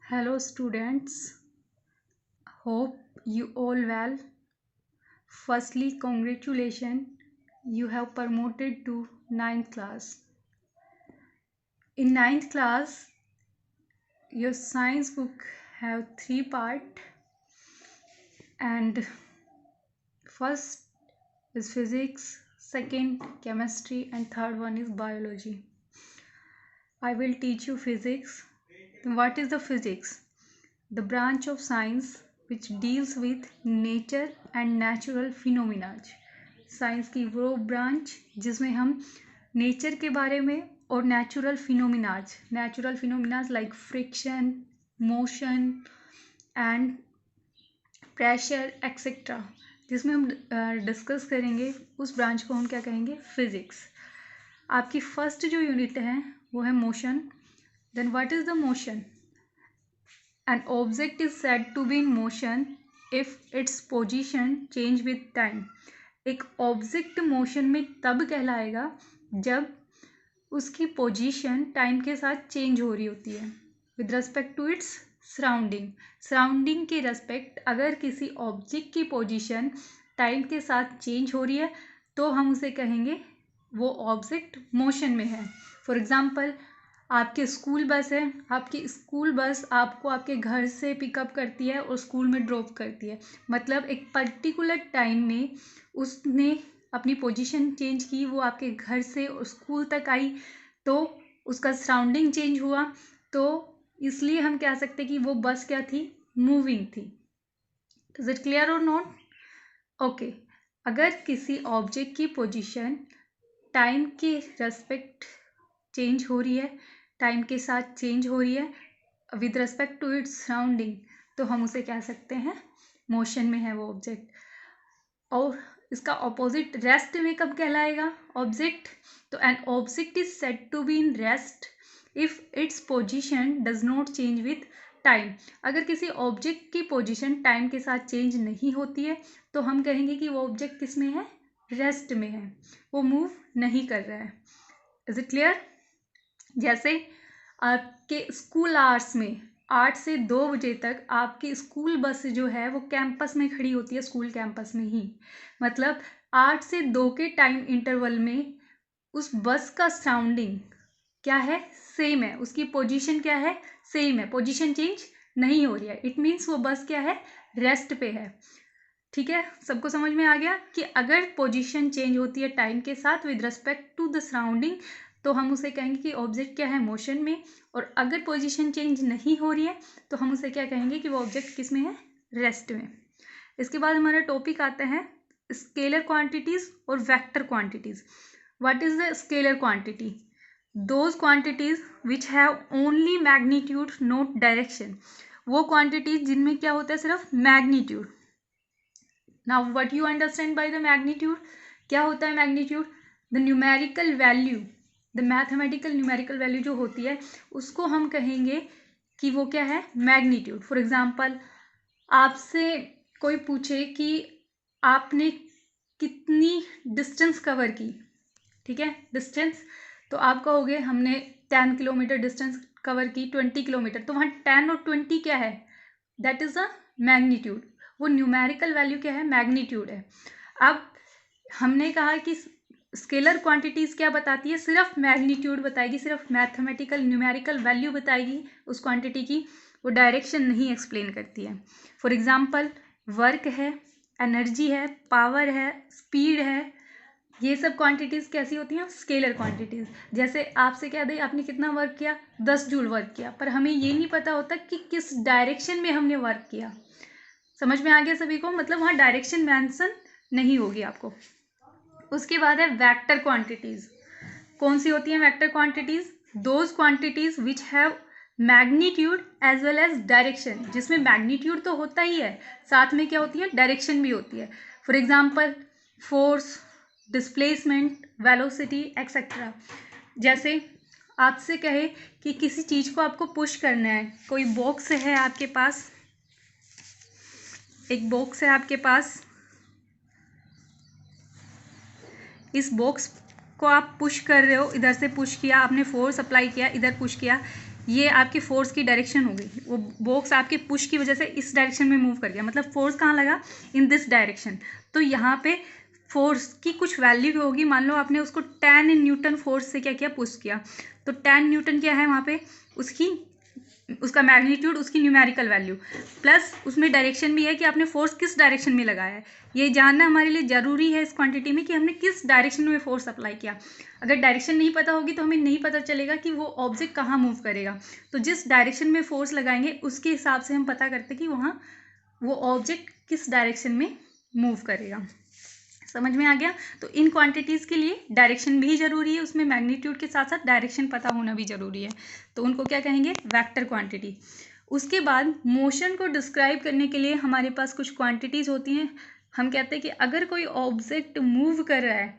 Hello students, hope you all well. Firstly, congratulations, you have promoted to 9th class. In 9th class, your science book have 3 part, and first is physics, second chemistry, and third one is biology. I will teach you physics. What is the physics? The branch of science which deals with nature and natural phenomena. Science की वो branch जिसमें हम nature के बारे में और natural phenomenas like friction, motion and pressure etcetera, जिसमें हम डिस्कस करेंगे, उस ब्रांच को हम क्या कहेंगे? फिजिक्स. आपकी फर्स्ट जो यूनिट है वो है motion. Then what is the motion? An object is said to be in motion if its position change with time. एक ऑब्जेक्ट मोशन में तब कहलाएगा जब उसकी पोजीशन टाइम के साथ चेंज हो रही होती है with respect to its surrounding. Surrounding के रेस्पेक्ट अगर किसी ऑब्जेक्ट की पोजीशन टाइम के साथ चेंज हो रही है तो हम उसे कहेंगे वो ऑब्जेक्ट मोशन में है. फॉर एग्जाम्पल, आपके स्कूल बस है, आपकी स्कूल बस आपको आपके घर से पिकअप करती है और स्कूल में ड्रॉप करती है. मतलब एक पर्टिकुलर टाइम में उसने अपनी पोजीशन चेंज की, वो आपके घर से स्कूल तक आई, तो उसका सराउंडिंग चेंज हुआ, तो इसलिए हम कह सकते हैं कि वो बस क्या थी? मूविंग थी. इज इट क्लियर और नॉट? ओके. अगर किसी ऑब्जेक्ट की पोजीशन टाइम के रेस्पेक्ट चेंज हो रही है, टाइम के साथ चेंज हो रही है with respect to its surrounding, तो हम उसे कह सकते हैं मोशन में है वो ऑब्जेक्ट. और इसका ऑपोजिट रेस्ट में कब कहलाएगा ऑब्जेक्ट? तो an object is said to be in rest if its position does not change with time. अगर किसी ऑब्जेक्ट की पोजीशन टाइम के साथ चेंज नहीं होती है तो हम कहेंगे कि वो ऑब्जेक्ट किस में है? रेस्ट में है, वो मूव नहीं कर रहा है. Is it clear? जैसे आपके स्कूल आवर्स में 8 से 2 बजे तक आपकी स्कूल बस जो है वो कैंपस में खड़ी होती है, स्कूल कैंपस में ही. मतलब 8 से 2 के टाइम इंटरवल में उस बस का साउंडिंग क्या है? सेम है. उसकी पोजीशन क्या है? सेम है. पोजीशन चेंज नहीं हो रही है. इट मीन्स वो बस क्या है? रेस्ट पे है. ठीक है, सबको समझ में आ गया कि अगर पोजीशन चेंज होती है टाइम के साथ with respect to the surrounding तो हम उसे कहेंगे कि ऑब्जेक्ट क्या है? मोशन में. और अगर पोजीशन चेंज नहीं हो रही है तो हम उसे क्या कहेंगे कि वो ऑब्जेक्ट किस में है? रेस्ट में. इसके बाद हमारा टॉपिक आता है स्केलर क्वांटिटीज और vector quantities. What is the scalar quantity? Those quantities which have only magnitude not direction. वो क्वांटिटीज जिनमें क्या होता है? सिर्फ magnitude. Now what you understand by the magnitude? क्या होता है magnitude? The numerical value, the mathematical numerical value जो होती है उसको हम कहेंगे कि वो क्या है? मैग्नीट्यूड. फॉर एग्जाम्पल, आपसे कोई पूछे कि आपने कितनी डिस्टेंस कवर की, ठीक है, डिस्टेंस, तो आप कहोगे हमने 10 किलोमीटर डिस्टेंस कवर की, 20 किलोमीटर, तो वहाँ 10 और 20 क्या है? That is a magnitude. वो न्यूमेरिकल वैल्यू क्या है? मैग्नीट्यूड है. अब हमने कहा कि स्केलर क्वांटिटीज क्या बताती है? सिर्फ मैग्नीट्यूड बताएगी, सिर्फ मैथमेटिकल न्यूमेरिकल वैल्यू बताएगी उस क्वांटिटी की, वो डायरेक्शन नहीं एक्सप्लेन करती है. फॉर एग्जाम्पल, वर्क है, एनर्जी है, पावर है, स्पीड है, ये सब क्वांटिटीज कैसी होती हैं? Scalar quantities. जैसे आपसे क्या दे, आपने कितना वर्क किया? 10 जूल वर्क किया, पर हमें ये नहीं पता होता कि किस डायरेक्शन में हमने वर्क किया. समझ में आ गया सभी को? मतलब वहाँ डायरेक्शन मेंशन नहीं होगी आपको. उसके बाद है वेक्टर क्वांटिटीज. कौन सी होती है vector quantities? Those quantities which have magnitude as well as direction. जिसमें मैग्नीट्यूड तो होता ही है, साथ में क्या होती है? डायरेक्शन भी होती है. For example, force, displacement, velocity etcetera. जैसे आपसे कहे कि किसी चीज़ को आपको पुश करना है, कोई बॉक्स है आपके पास, एक बॉक्स है आपके पास, इस बॉक्स को आप पुश कर रहे हो, इधर से पुश किया आपने, फोर्स अप्लाई किया, इधर पुश किया, ये आपकी फोर्स की डायरेक्शन हो गई, वो बॉक्स आपके पुश की वजह से इस डायरेक्शन में मूव कर गया, मतलब फोर्स कहाँ लगा, इन दिस डायरेक्शन। तो यहाँ पे फोर्स की कुछ वैल्यू होगी, मान लो आपने उसको 10 न्यूटन फोर्स से क्या किया, पुश किया, तो 10 न्यूटन क्या है वहाँ पे, उसका मैग्नीट्यूड, उसकी न्यूमेरिकल वैल्यू, प्लस उसमें डायरेक्शन भी है कि आपने फोर्स किस डायरेक्शन में लगाया है। ये जानना हमारे लिए ज़रूरी है इस क्वांटिटी में कि हमने किस डायरेक्शन में फोर्स अप्लाई किया। अगर डायरेक्शन नहीं पता होगी तो हमें नहीं पता चलेगा कि वो ऑब्जेक्ट कहाँ मूव करेगा। तो जिस डायरेक्शन में फोर्स लगाएंगे उसके हिसाब से हम पता करते कि वहाँ वो ऑब्जेक्ट किस डायरेक्शन में मूव करेगा। समझ में आ गया। तो इन क्वांटिटीज़ के लिए डायरेक्शन भी ज़रूरी है, उसमें मैग्नीट्यूड के साथ साथ डायरेक्शन पता होना भी ज़रूरी है। तो उनको क्या कहेंगे, वेक्टर क्वांटिटी। उसके बाद मोशन को डिस्क्राइब करने के लिए हमारे पास कुछ क्वांटिटीज़ होती हैं। हम कहते हैं कि अगर कोई ऑब्जेक्ट मूव कर रहा है,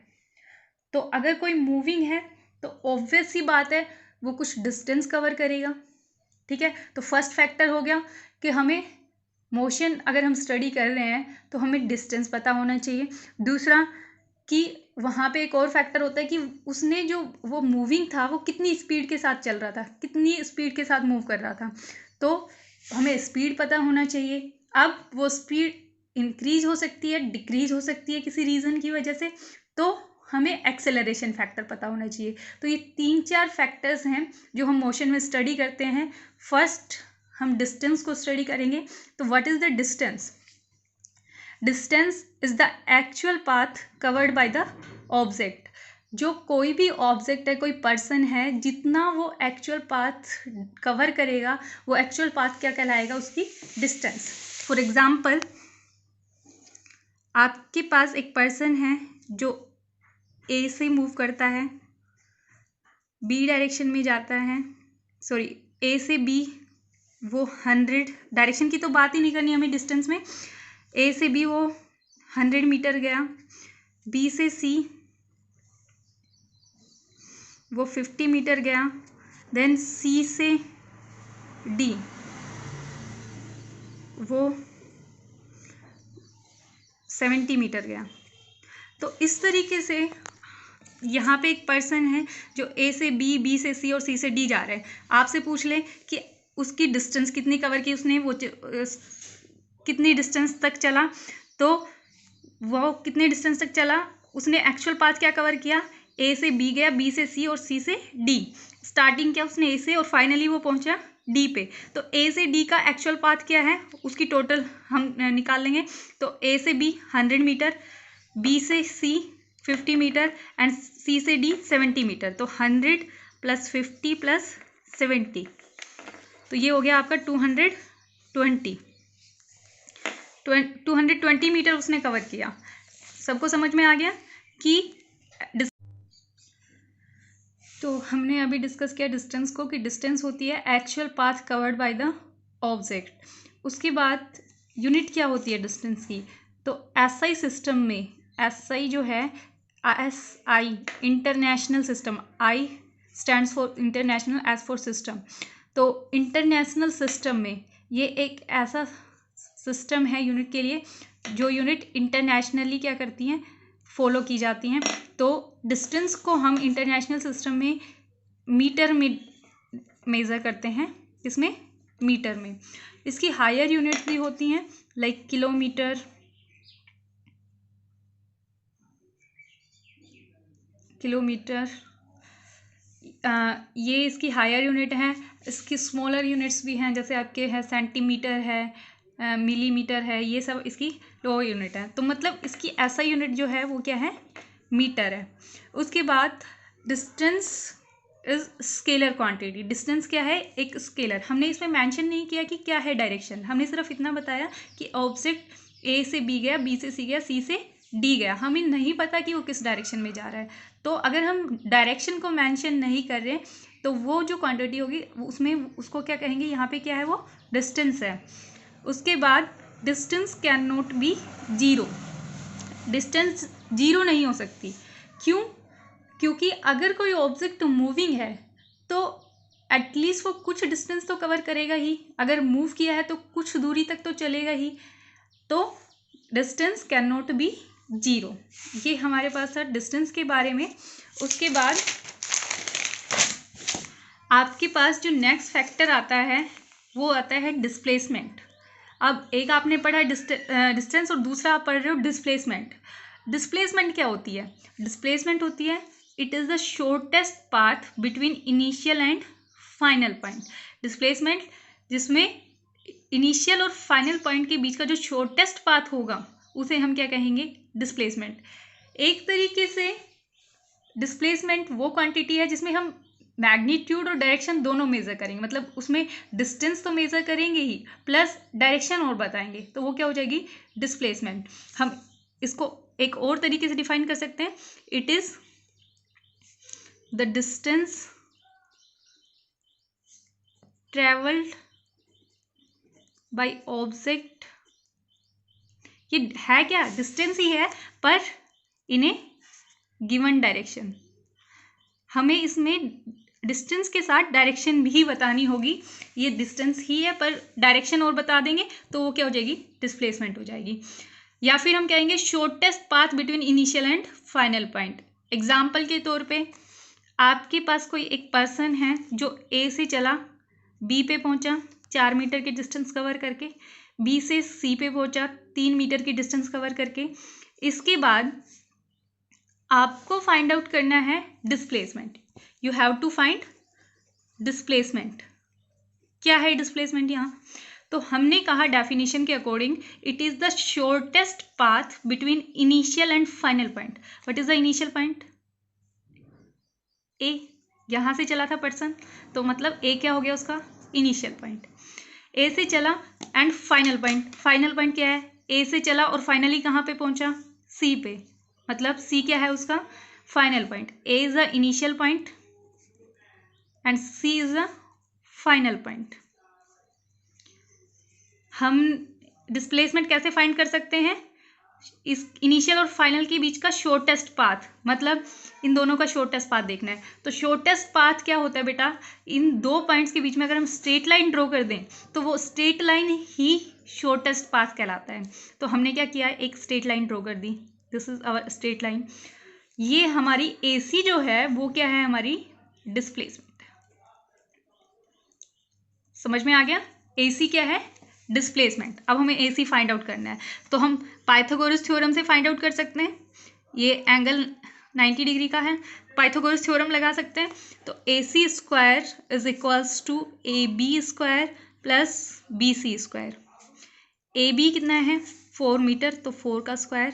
तो अगर कोई मूविंग है तो ऑब्वियस सी बात है वो कुछ डिस्टेंस कवर करेगा। ठीक है, तो फर्स्ट फैक्टर हो गया कि हमें मोशन अगर हम स्टडी कर रहे हैं तो हमें डिस्टेंस पता होना चाहिए। दूसरा कि वहाँ पे एक और फैक्टर होता है कि उसने जो वो मूविंग था वो कितनी स्पीड के साथ चल रहा था, कितनी स्पीड के साथ मूव कर रहा था, तो हमें स्पीड पता होना चाहिए। अब वो स्पीड इंक्रीज हो सकती है, डिक्रीज हो सकती है किसी रीज़न की वजह से, तो हमें एक्सेलरेशन फैक्टर पता होना चाहिए। तो ये 3-4 फैक्टर्स हैं जो हम मोशन में स्टडी करते हैं। फर्स्ट हम डिस्टेंस को स्टडी करेंगे। तो what is the distance? Distance is the actual path covered by the object. जो कोई भी ऑब्जेक्ट है, कोई पर्सन है, जितना वो एक्चुअल पाथ कवर करेगा वो एक्चुअल पाथ क्या कहलाएगा, उसकी डिस्टेंस। फॉर एग्जाम्पल, आपके पास एक पर्सन है जो ए से मूव करता है, बी डायरेक्शन में जाता है, सॉरी ए से बी वो 100, डायरेक्शन की तो बात ही नहीं करनी हमें डिस्टेंस में, ए से बी वो 100 मीटर गया, बी से सी वो 50 मीटर गया, देन सी से डी वो 70 मीटर गया। तो इस तरीके से यहाँ पे एक पर्सन है जो ए से बी, बी से सी और सी से डी जा रहे हैं। आपसे पूछ ले कि उसकी डिस्टेंस कितनी कवर की उसने, वो कितनी डिस्टेंस तक चला, तो वो कितने डिस्टेंस तक चला, उसने एक्चुअल पाथ क्या कवर किया, ए से बी गया, बी से सी और सी से डी। स्टार्टिंग क्या उसने ए से और फाइनली वो पहुंचा डी पे। तो ए से डी का एक्चुअल पाथ क्या है, उसकी टोटल हम निकाल लेंगे। तो ए से बी 100 मीटर, बी से सी 50 मीटर एंड सी से डी 70 मीटर। तो 100 + 50 + 70, तो ये हो गया आपका 220 मीटर उसने कवर किया। सबको समझ में आ गया कि तो हमने अभी डिस्कस किया डिस्टेंस को, कि डिस्टेंस होती है actual path covered by the object. उसके बाद यूनिट क्या होती है डिस्टेंस की, तो एसआई सिस्टम में, एसआई जो है, SI international system, I stands for international, S for system. तो इंटरनेशनल सिस्टम में ये एक ऐसा सिस्टम है यूनिट के लिए जो यूनिट इंटरनेशनली क्या करती हैं, फॉलो की जाती हैं। तो डिस्टेंस को हम इंटरनेशनल सिस्टम में मीटर में मेज़र करते हैं, इसमें मीटर में। इसकी हायर यूनिट्स भी होती हैं लाइक किलोमीटर, ये इसकी हायर यूनिट है। इसकी स्मॉलर यूनिट्स भी हैं, जैसे आपके है सेंटीमीटर है, मिलीमीटर है, ये सब इसकी लोअर यूनिट है। तो मतलब इसकी ऐसा यूनिट जो है वो क्या है, मीटर है। उसके बाद distance is scalar quantity. Distance क्या है, एक स्केलर। हमने इसमें मेंशन नहीं किया कि क्या है डायरेक्शन, हमने सिर्फ इतना बताया कि ऑब्जेक्ट ए से बी गया, बी से सी गया, सी से डी गया, हमें नहीं पता कि वो किस डायरेक्शन में जा रहा है। तो अगर हम डायरेक्शन को मेंशन नहीं कर रहे तो वो जो क्वांटिटी होगी उसमें उसको क्या कहेंगे, यहाँ पे क्या है, वो डिस्टेंस है। उसके बाद distance can not be zero. Distance zero नहीं हो सकती। क्यों? क्योंकि अगर कोई ऑब्जेक्ट मूविंग है तो एटलीस्ट वो कुछ डिस्टेंस तो कवर करेगा ही, अगर मूव किया है तो कुछ दूरी तक तो चलेगा ही। तो distance can not be zero. ये हमारे पास था डिस्टेंस के बारे में। उसके बाद आपके पास जो नेक्स्ट फैक्टर आता है वो आता है डिस्प्लेसमेंट। अब एक आपने पढ़ा डिस्टेंस और दूसरा आप पढ़ रहे हो डिस्प्लेसमेंट। डिस्प्लेसमेंट क्या होती है? डिस्प्लेसमेंट होती है it is the shortest path between initial and final point. Displacement जिसमें इनिशियल और फाइनल पॉइंट के बीच का जो शॉर्टेस्ट पाथ होगा उसे हम क्या कहेंगे? डिस्प्लेसमेंट। एक तरीके से डिस्प्लेसमेंट वो क्वांटिटी है जिसमें हम मैग्नीट्यूड और डायरेक्शन दोनों मेज़र करेंगे, मतलब उसमें डिस्टेंस तो मेज़र करेंगे ही प्लस डायरेक्शन और बताएंगे, तो वो क्या हो जाएगी? डिस्प्लेसमेंट। हम इसको एक और तरीके से डिफाइन कर सकते हैं, it is the distance travelled by object. ये है क्या? डिस्टेंस ही है पर इन ए गिवन डायरेक्शन। हमें इसमें डिस्टेंस के साथ डायरेक्शन भी बतानी होगी। ये डिस्टेंस ही है पर डायरेक्शन और बता देंगे तो वो क्या हो जाएगी? डिस्प्लेसमेंट हो जाएगी। या फिर हम कहेंगे shortest path between initial and final point. Example के तौर पे आपके पास कोई एक पर्सन है जो ए से चला, बी पे पहुंचा 4 मीटर की डिस्टेंस कवर करके, बी से सी पे पहुंचा 3 मीटर की डिस्टेंस कवर करके। इसके बाद आपको फाइंड आउट करना है displacement. You have to find displacement. क्या है डिस्प्लेसमेंट यहाँ? तो हमने कहा डेफिनेशन के according it is the shortest path between initial and final point. What is the initial point? A. यहाँ से चला था पर्सन तो मतलब ए क्या हो गया उसका? Initial point. ए से चला and final point. Final point क्या है? ए से चला और फाइनली कहाँ पे पहुंचा? सी पे, मतलब सी क्या है उसका? Final point. A is the initial point and C is the final point. हम डिस्प्लेसमेंट कैसे फाइंड कर सकते हैं? इस इनिशियल और फाइनल के बीच का शॉर्टेस्ट पाथ, मतलब इन दोनों का शॉर्टेस्ट पाथ देखना है। तो शॉर्टेस्ट पाथ क्या होता है बेटा? इन दो पॉइंट्स के बीच में अगर हम स्ट्रेट लाइन ड्रॉ कर दें तो वो स्ट्रेट लाइन ही शॉर्टेस्ट पाथ कहलाता है। तो हमने क्या किया? एक स्ट्रेट लाइन ड्रॉ कर दी। This is our straight line. ये हमारी AC जो है वो क्या है? हमारी डिस्प्लेसमेंट। समझ में आ गया? AC क्या है? डिस्प्लेसमेंट। अब हमें AC फाइंड आउट करना है तो हम पाइथागोरस थ्योरम से फाइंड आउट कर सकते हैं। ये एंगल 90 डिग्री का है, पाइथागोरस थ्योरम लगा सकते हैं। तो AC square is equals to AB square plus BC square. AB कितना है? 4 मीटर तो 4 का स्क्वायर।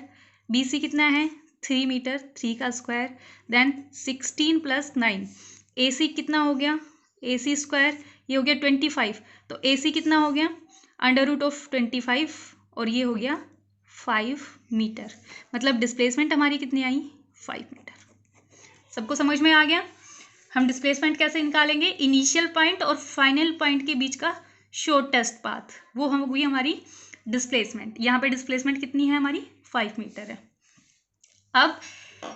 BC कितना है? 3 मीटर 3 का स्क्वायर। Then 16 plus 9। AC कितना हो गया? AC स्क्वायर ये हो गया 25। तो AC कितना हो गया? अंडर रूट ऑफ 25 और ये हो गया 5 मीटर। मतलब डिस्प्लेसमेंट हमारी कितनी आई? 5 मीटर। सबको समझ में आ गया? हम डिस्प्लेसमेंट कैसे निकालेंगे? इनिशियल पॉइंट और फाइनल पॉइंट के बीच का शॉर्टेस्ट पाथ, वो हम हुई हमारी डिस्प्लेसमेंट। यहाँ पे डिस्प्लेसमेंट कितनी है हमारी? 5 मीटर है। अब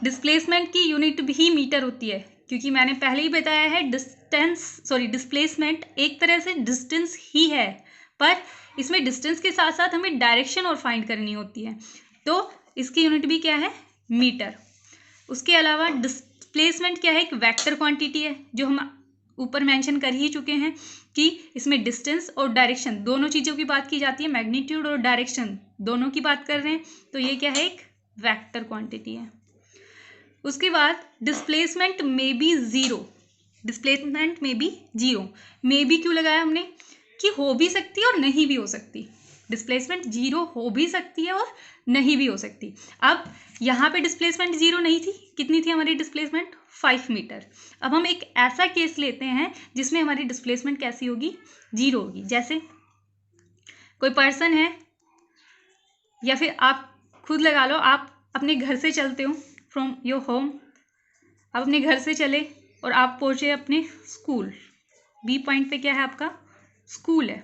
डिस्प्लेसमेंट की यूनिट भी मीटर होती है, क्योंकि मैंने पहले ही बताया है डिस्प्लेसमेंट एक तरह से डिस्टेंस ही है, पर इसमें डिस्टेंस के साथ साथ हमें डायरेक्शन और फाइंड करनी होती है, तो इसकी यूनिट भी क्या है? मीटर। उसके अलावा डिस्प्लेसमेंट क्या है? एक वेक्टर क्वांटिटी है, जो हम ऊपर मेंशन कर ही चुके हैं कि इसमें डिस्टेंस और डायरेक्शन दोनों चीज़ों की बात की जाती है। मैग्नीट्यूड और डायरेक्शन दोनों की बात कर रहे हैं, तो ये क्या है? एक वेक्टर क्वांटिटी है। उसके बाद डिस्प्लेसमेंट में बी जीरो। डिस्प्लेसमेंट में बी जीरो। मे बी क्यों लगाया हमने? कि हो भी सकती है और नहीं भी हो सकती। डिस्प्लेसमेंट जीरो हो भी सकती है और नहीं भी हो सकती। अब यहाँ पे डिस्प्लेसमेंट जीरो नहीं थी, कितनी थी हमारी डिस्प्लेसमेंट? 5 मीटर। अब हम एक ऐसा केस लेते हैं जिसमें हमारी डिस्प्लेसमेंट कैसी होगी? जीरो होगी। जैसे कोई पर्सन है, या फिर आप खुद लगा लो, आप अपने घर से चलते हो फ्रॉम योर होम। आप अपने घर से चले और आप पहुँचे अपने स्कूल। बी पॉइंट पे क्या है? आपका स्कूल है।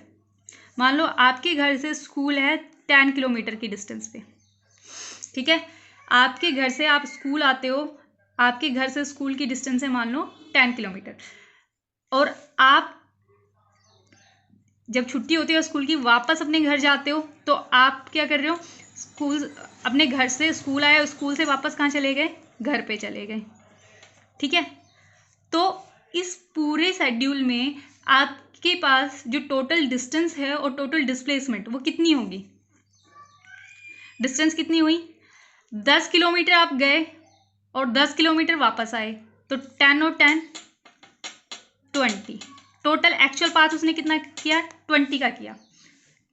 मान लो आपके घर से स्कूल है 10 किलोमीटर की डिस्टेंस पे, ठीक है? आपके घर से आप स्कूल आते हो, आपके घर से स्कूल की डिस्टेंस है मान लो 10 किलोमीटर, और आप जब छुट्टी होती है स्कूल की वापस अपने घर जाते हो, तो आप क्या कर रहे हो? स्कूल, अपने घर से स्कूल आए, स्कूल से वापस कहाँ चले गए? घर पे चले गए, ठीक है? तो इस पूरे शेड्यूल में आपके पास जो टोटल डिस्टेंस है और टोटल डिस्प्लेसमेंट वो कितनी होगी? डिस्टेंस कितनी हुई? 10 किलोमीटर आप गए और 10 किलोमीटर वापस आए, तो 10 और 10 20। टोटल एक्चुअल पाथ उसने कितना किया? 20 का किया।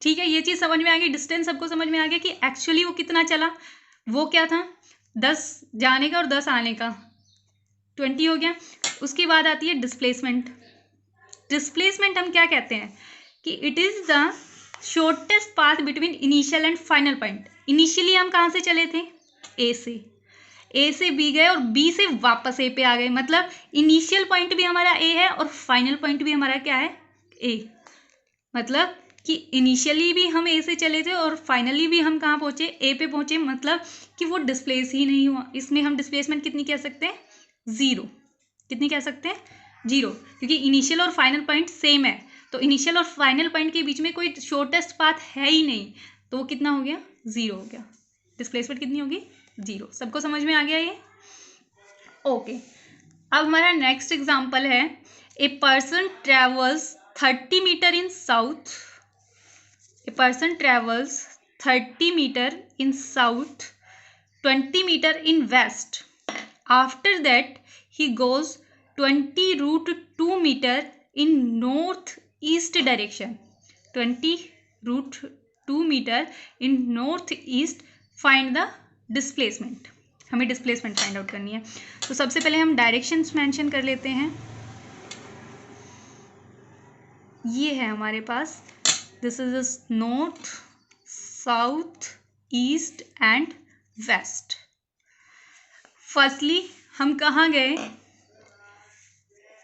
ठीक है, ये चीज़ समझ में आ गई। डिस्टेंस सबको समझ में आ गया कि एक्चुअली वो कितना चला। वो क्या था? 10 जाने का और 10 आने का, 20 हो गया। उसके बाद आती है डिस्प्लेसमेंट। डिस्प्लेसमेंट हम क्या कहते हैं कि it is the shortest path between initial and final point. Initially हम कहाँ से चले थे? ए से बी गए और बी से वापस ए पे आ गए। मतलब इनिशियल पॉइंट भी हमारा ए है और फाइनल पॉइंट भी हमारा क्या है? ए। मतलब कि इनिशियली भी हम ए से चले थे और फाइनली भी हम कहाँ पहुँचे? ए पे पहुँचे। मतलब कि वो डिस्प्लेस ही नहीं हुआ। इसमें हम डिस्प्लेसमेंट कितनी कह सकते हैं? 0। कितनी कह सकते हैं? 0, क्योंकि इनिशियल और फाइनल पॉइंट सेम है। तो इनिशियल और फाइनल पॉइंट के बीच में कोई शॉर्टेस्ट पाथ है ही नहीं, तो वो कितना हो गया? 0 हो गया। डिस्प्लेसमेंट कितनी होगी? 0। सबको समझ में आ गया ये? ओके। अब हमारा नेक्स्ट एग्जाम्पल है, a person travels 30 meter in south. A person travels 30 meter in south, 20 meter in west. After that, he goes 20 route 2 meter in northeast direction. 20 route 2 meter in northeast. Find the displacement. हमें displacement find out करनी है। तो सबसे पहले हम directions mention कर लेते हैं। ये है हमारे पास, this is north, south, east and west. Firstly हम कहाँ गए?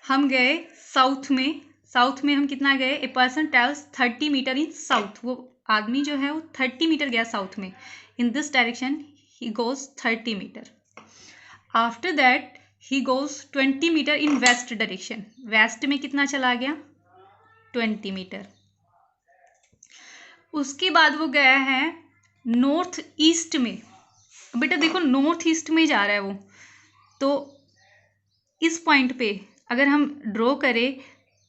हम गए साउथ में। साउथ में हम कितना गए? A person travels 30 meter in south. वो आदमी जो है वो 30 मीटर गया साउथ में। In this direction he goes 30 meter. After that he goes 20 meter in west direction. West में कितना चला गया? 20 मीटर। उसके बाद वो गया है नॉर्थ ईस्ट में। बेटा देखो, नॉर्थ ईस्ट में जा रहा है वो, तो इस पॉइंट पे अगर हम ड्रॉ करें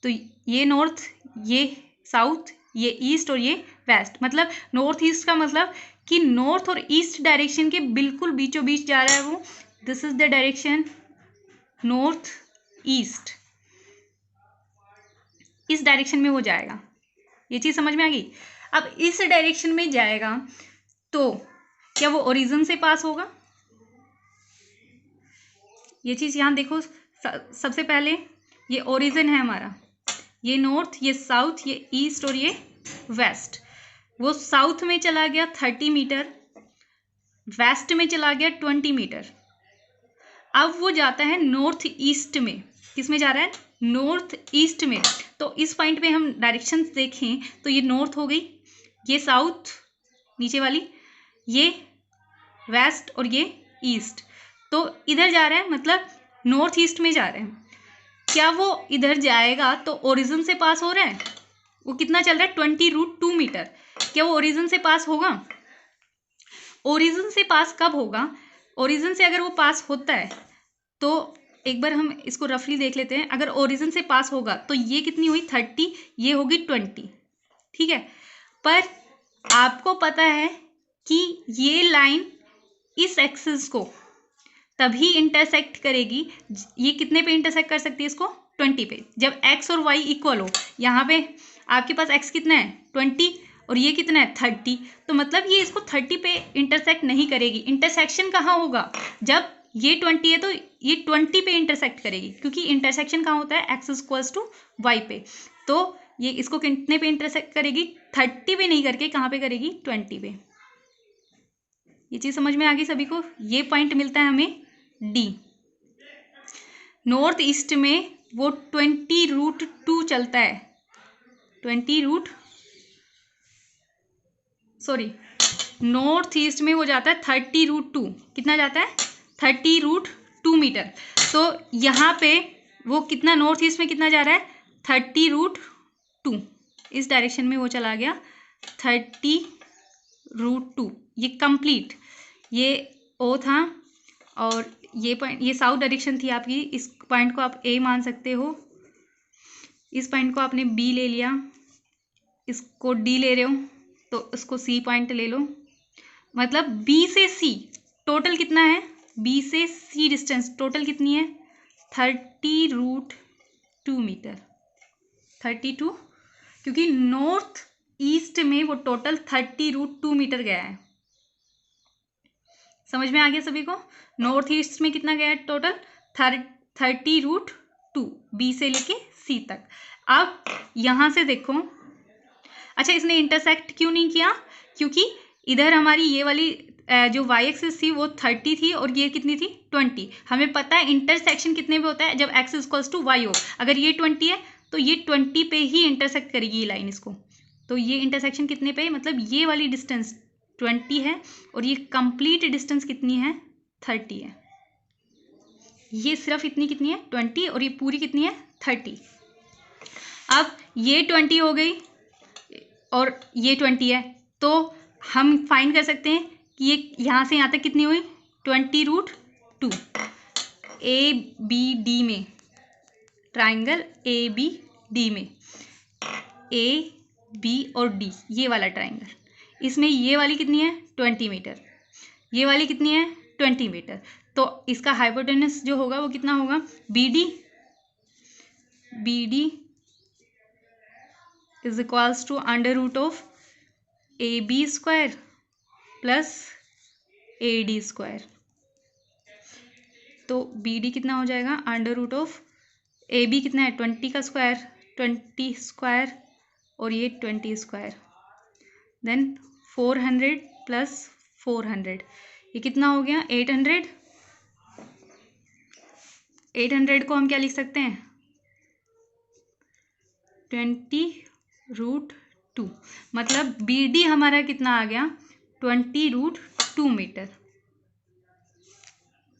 तो ये नॉर्थ, ये साउथ, ये ईस्ट और ये वेस्ट। मतलब नॉर्थ ईस्ट का मतलब कि नॉर्थ और ईस्ट डायरेक्शन के बिल्कुल बीचों बीच जा रहा है वो। This is the direction north east. इस डायरेक्शन में वो जाएगा। ये चीज़ समझ में आ गई? अब इस डायरेक्शन में जाएगा तो क्या वो ओरिजिन से पास होगा? ये चीज़ यहाँ देखो, सबसे पहले ये ओरिजिन है हमारा, ये नॉर्थ, ये साउथ, ये ईस्ट और ये वेस्ट। वो साउथ में चला गया 30 मीटर, वेस्ट में चला गया 20 मीटर। अब वो जाता है नॉर्थ ईस्ट में। किस में जा रहा है? नॉर्थ ईस्ट में। तो इस पॉइंट पे हम डायरेक्शंस देखें तो ये नॉर्थ हो गई, ये साउथ नीचे वाली, ये वेस्ट और ये ईस्ट। तो इधर जा रहा है, मतलब नॉर्थ ईस्ट में जा रहे हैं। क्या वो इधर जाएगा तो ओरिजिन से पास हो रहा है? वो कितना चल रहा है? 20√2 मीटर। क्या वो ओरिजिन से पास होगा? ओरिजिन से पास कब होगा? ओरिजिन से अगर वो पास होता है तो एक बार हम इसको रफली देख लेते हैं। अगर ओरिजिन से पास होगा तो ये कितनी हुई? 30, ये होगी 20। ठीक है, पर आपको पता है कि ये लाइन इस एक्सिस को तभी इंटरसेक्ट करेगी, ये कितने पे इंटरसेक्ट कर सकती है इसको? 20 पे। जब x और y इक्वल हो। यहाँ पे आपके पास x कितना है? 20 और ये कितना है? 30। तो मतलब ये इसको 30 पे इंटरसेक्ट नहीं करेगी। इंटरसेक्शन कहाँ होगा? जब ये 20 है तो ये 20 पे इंटरसेक्ट करेगी, क्योंकि इंटरसेक्शन कहाँ होता है? x इक्वल्स टू y पे। तो ये इसको कितने पे इंटरसेक्ट करेगी? 30 पे नहीं करके कहाँ पे करेगी? 20 पे। ये चीज़ समझ में आ गई सभी को? ये पॉइंट मिलता है हमें डी। नॉर्थ ईस्ट में वो 20√2 चलता है। नॉर्थ ईस्ट में वो जाता है 30√2। कितना जाता है? 30√2 मीटर। तो यहाँ पे वो कितना नॉर्थ ईस्ट में कितना जा रहा है? 30√2। इस डायरेक्शन में वो चला गया 30√2। ये कंप्लीट, ये ओ था और ये पॉइंट, ये साउथ डायरेक्शन थी आपकी। पॉइंट को आप ए मान सकते हो, इस पॉइंट को आपने बी ले लिया, इसको डी ले रहे हो तो इसको सी पॉइंट ले लो। मतलब बी से सी टोटल कितना है, बी से सी डिस्टेंस टोटल कितनी है, 30√2 मीटर। 32, क्योंकि नॉर्थ ईस्ट में वो टोटल 30√2 मीटर गया है। समझ में आ गया सभी को? नॉर्थ ईस्ट में कितना गया है टोटल, 30√2, बी से लेके सी तक। अब यहां से देखो, अच्छा इसने इंटरसेक्ट क्यों नहीं किया, क्योंकि इधर हमारी ये वाली जो वाई एक्सिस थी वो 30 थी और ये कितनी थी 20। हमें पता है इंटरसेक्शन कितने पे होता है, जब एक्स इक्वल्स टू वाई हो। अगर ये 20 है तो ये 20 पे ही इंटरसेक्ट करेगी ये लाइन इसको। तो ये इंटरसेक्शन कितने पे, मतलब ये वाली डिस्टेंस 20 है और ये कंप्लीट डिस्टेंस कितनी है, 30 है। ये सिर्फ इतनी कितनी है 20 और ये पूरी कितनी है 30। अब ये 20 हो गई और ये 20 है, तो हम फाइंड कर सकते हैं कि ये यहाँ से यहाँ तक कितनी हुई 20√2। ए बी डी में, ट्राइंगल ए बी डी में, ए बी और डी ये वाला ट्राइंगल, इसमें ये वाली कितनी है 20 मीटर, ये वाली कितनी है 20 मीटर। तो इसका हाइपोटेनस जो होगा वो कितना होगा, B D is equals to √of AB² plus AD²। तो BD कितना हो जाएगा, √of AB कितना है 20 का स्क्वायर, 20² और ये 20², देन 400 प्लस 400, ये कितना हो गया 800। 800 को हम क्या लिख सकते हैं 20√2, मतलब BD हमारा कितना आ गया 20√2 मीटर।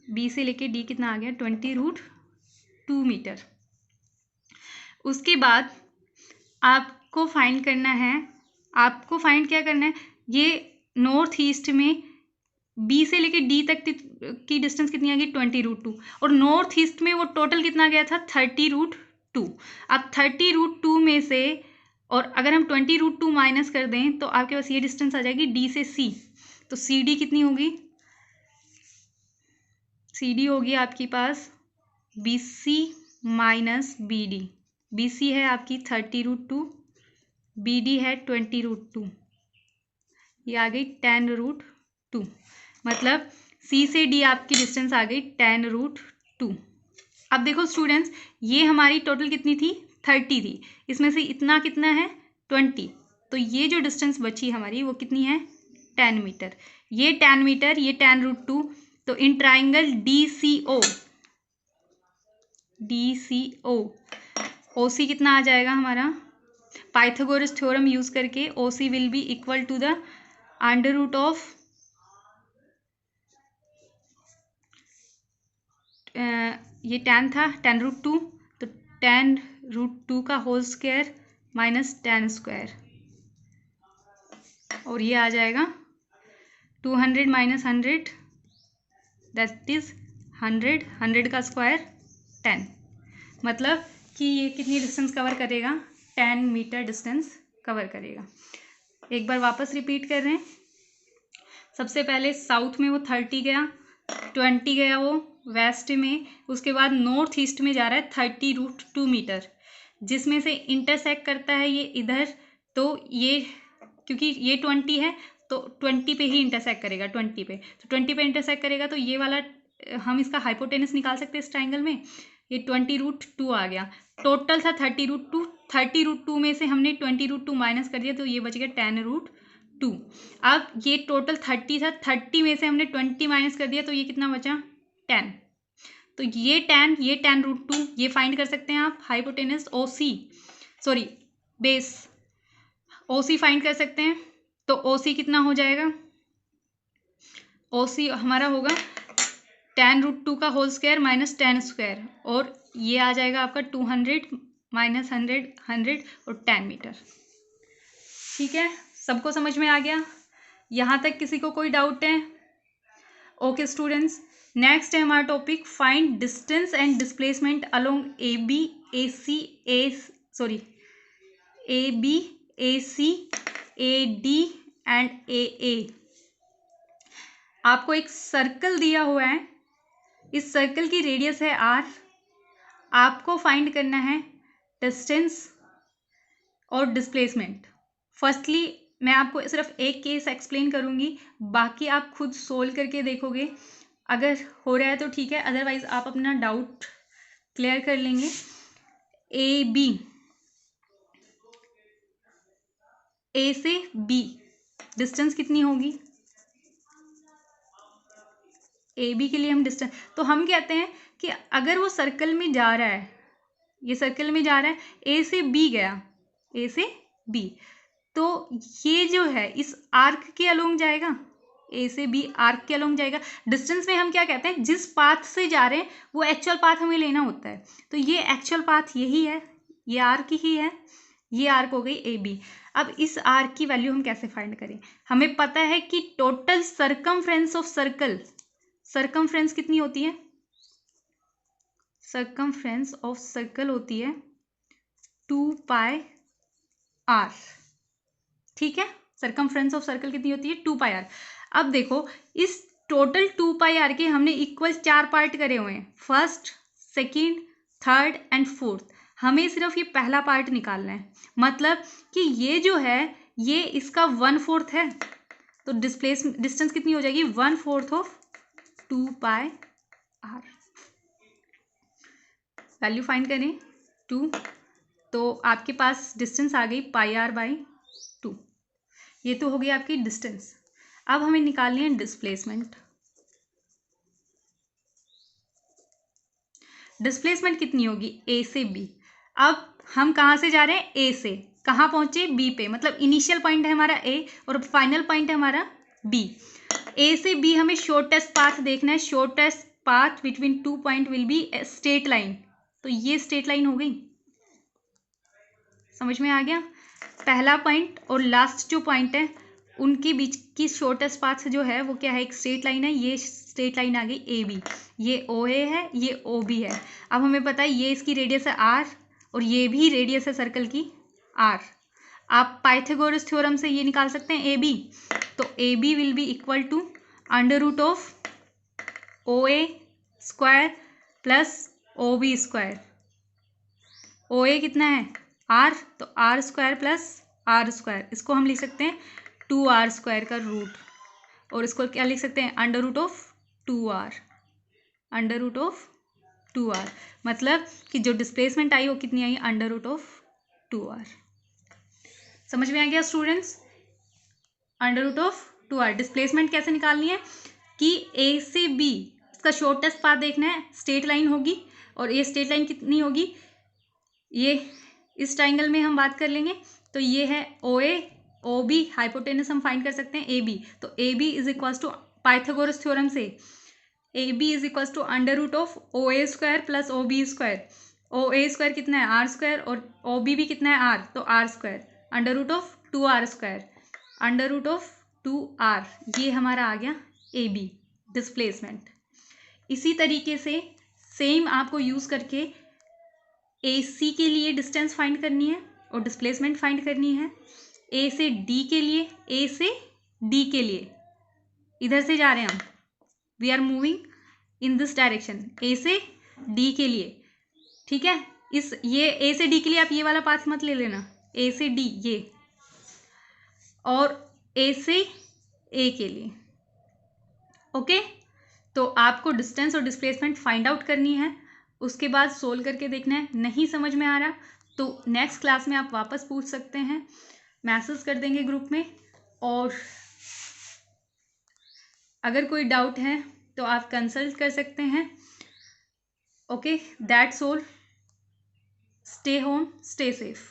बी से लेके डी कितना आ गया 20√2 मीटर। उसके बाद आपको फाइंड करना है, आपको फाइंड क्या करना है, ये नॉर्थ ईस्ट में बी से लेके डी तक की डिस्टेंस कितनी आ गई 20√2 और नॉर्थ ईस्ट में वो टोटल कितना गया था 30√2। अब 30√2 में से, और अगर हम 20√2 माइनस कर दें तो आपके पास ये डिस्टेंस आ जाएगी डी से सी। तो सी डी कितनी होगी, सी डी होगी आपके पास BC माइनस BD। BC है आपकी 30√2, BD है 20√2, ये आ गई 10√2। मतलब C से D आपकी डिस्टेंस आ गई 10√2। अब देखो स्टूडेंट्स, ये हमारी टोटल कितनी थी 30 थी, इसमें से इतना कितना है 20, तो ये जो डिस्टेंस बची हमारी वो कितनी है 10 मीटर। ये 10 मीटर, ये 10√2, तो इन ट्राइंगल DCO OC कितना आ जाएगा हमारा, पाइथागोरस थ्योरम यूज करके OC will be equal to the √of ये 10 था 10√2, तो 10√2 का होल स्क्वायर माइनस 10², और ये आ जाएगा 200 माइनस 100 दैट इज 100, 100 का स्क्वायर 10। मतलब कि ये कितनी डिस्टेंस कवर करेगा 10 मीटर डिस्टेंस कवर करेगा। एक बार वापस रिपीट कर रहे हैं, सबसे पहले साउथ में वो 30 गया, 20 गया वो वेस्ट में, उसके बाद नॉर्थ ईस्ट में जा रहा है 30√2 मीटर, जिसमें से इंटरसेक्ट करता है ये इधर। तो ये क्योंकि ये 20 है तो 20 पे ही इंटरसेक्ट करेगा, 20 पे, तो 20 पे इंटरसेक्ट करेगा, तो ये वाला हम इसका हाइपोटेनस निकाल सकते हैं इस ट्राइंगल में। ये 20√2 आ गया, टोटल था 30√2, 30√2 में से हमने 20√2 माइनस कर दिया तो ये बच गया 10√2। अब ये टोटल 30 था, 30 में से हमने 20 माइनस कर दिया तो ये कितना बचा 10। तो ये 10√2 ये फाइंड कर सकते हैं आप, हाइपोटेनस बेस OC फाइंड कर सकते हैं। तो OC कितना हो जाएगा, OC हमारा होगा 10√2 का होल स्क्वायर माइनस 10², और ये आ जाएगा आपका 200 माइनस 100, 100 और 10 मीटर। ठीक है, सबको समझ में आ गया? यहाँ तक किसी को कोई डाउट है? ओके स्टूडेंट्स, नेक्स्ट है हमारा topic find distance and displacement along A B A C A D and A. आपको एक सर्कल दिया हुआ है, इस सर्कल की रेडियस है r, आपको फाइंड करना है डिस्टेंस और डिस्प्लेसमेंट। फर्स्टली मैं आपको सिर्फ एक केस एक्सप्लेन करूंगी, बाकी आप खुद सोल्व करके देखोगे, अगर हो रहा है तो ठीक है, अदरवाइज आप अपना डाउट क्लियर कर लेंगे। ए बी, ए से बी डिस्टेंस कितनी होगी, ए बी के लिए हम डिस्टेंस, तो हम कहते हैं कि अगर वो सर्कल में जा रहा है, ये सर्कल में जा रहा है, ए से बी गया, ए से बी, तो ये जो है इस आर्क के अलोंग जाएगा, ए से बी आर्क के अलोंग जाएगा। डिस्टेंस में हम क्या कहते हैं, जिस पाथ से जा रहे हैं वो एक्चुअल पाथ हमें लेना होता है, तो ये एक्चुअल पाथ यही है, ये आर्क ही है, ये आर्क हो गई ए बी। अब इस आर्क की वैल्यू हम कैसे फाइंड करें, हमें पता है कि total circumference of circle, circumference कितनी होती है, सरकमफ्रेंस ऑफ सर्कल होती है 2πr, ठीक है, सरकमफ्रेंस ऑफ सर्कल कितनी होती है 2πr। अब देखो इस टोटल 2πr के हमने इक्वल 4 पार्ट करे हुए हैं, first, second, third and fourth, हमें सिर्फ ये पहला पार्ट निकालना है, मतलब कि ये जो है ये इसका 1/4 है, तो डिस्टेंस कितनी हो जाएगी 1/4 ऑफ 2πr। वैल्यू फाइंड करें 2, तो आपके पास डिस्टेंस आ गई πr/2, ये तो हो गई आपकी डिस्टेंस। अब हमें निकालनी है डिस्प्लेसमेंट। डिस्प्लेसमेंट कितनी होगी ए से बी, अब हम कहाँ से जा रहे हैं, ए से कहाँ पहुंचे, बी पे, मतलब इनिशियल पॉइंट है हमारा ए और फाइनल पॉइंट है हमारा बी। ए से बी हमें शॉर्टेस्ट पाथ देखना है, shortest path between 2 point will be straight line, तो ये स्ट्रेट लाइन हो गई, समझ में आ गया। पहला पॉइंट और लास्ट जो पॉइंट है उनके बीच की शॉर्टेस्ट पाथ जो है वो क्या है, एक स्ट्रेट लाइन है, ये स्ट्रेट लाइन आ गई ए बी, ये ओ ए है, ये ओ बी है। अब हमें पता है ये इसकी रेडियस है आर और ये भी रेडियस है सर्कल की आर। आप पाइथागोरस थ्योरम से ये निकाल सकते हैं ए बी, तो A B will be equal to under root of O A square plus O B square. O A कितना है आर, तो are square plus R square, इसको हम लिख सकते हैं 2r स्क्वायर का रूट, और इसको क्या लिख सकते हैं under root of 2r, under root of 2r, मतलब कि जो डिस्प्लेसमेंट आई वो कितनी आई अंडर रूट ऑफ 2r। समझ में आ गया students, under root of 2r। Displacement कैसे निकालनी है कि ए से बी इसका शॉर्टेस्ट पाथ देखना है, स्ट्रेट लाइन होगी, और ये स्ट्रेट लाइन कितनी होगी, ये इस ट्राइंगल में हम बात कर लेंगे, तो ये है O A, O B, hypotenuse हम फाइंड कर सकते हैं ए बी, तो A B is equals to Pythagoras theorem से A B is equals to under root of O A square plus O B square. O A square कितना है are square और O B भी कितना है are, तो are square under root of 2r square, under root of 2r, ये हमारा आ गया ए बी डिस्प्लेसमेंट। इसी तरीके से सेम आपको यूज़ करके ए सी के लिए डिस्टेंस फाइंड करनी है और डिस्प्लेसमेंट फाइंड करनी है। ए से डी के लिए, ए से डी के लिए इधर से जा रहे हैं हम, we are moving in this direction, A से डी के लिए, ठीक है। इस ये ए से डी के लिए आप ये वाला पाथ मत ले लेना, ए से डी ये, और ए से ए के लिए, ओके। तो आपको डिस्टेंस और डिस्प्लेसमेंट फाइंड आउट करनी है, उसके बाद सोल्व करके देखना है। नहीं समझ में आ रहा तो नेक्स्ट क्लास में आप वापस पूछ सकते हैं, मैसेज कर देंगे ग्रुप में, और अगर कोई डाउट है तो आप कंसल्ट कर सकते हैं। Okay, that's all, stay home, stay safe.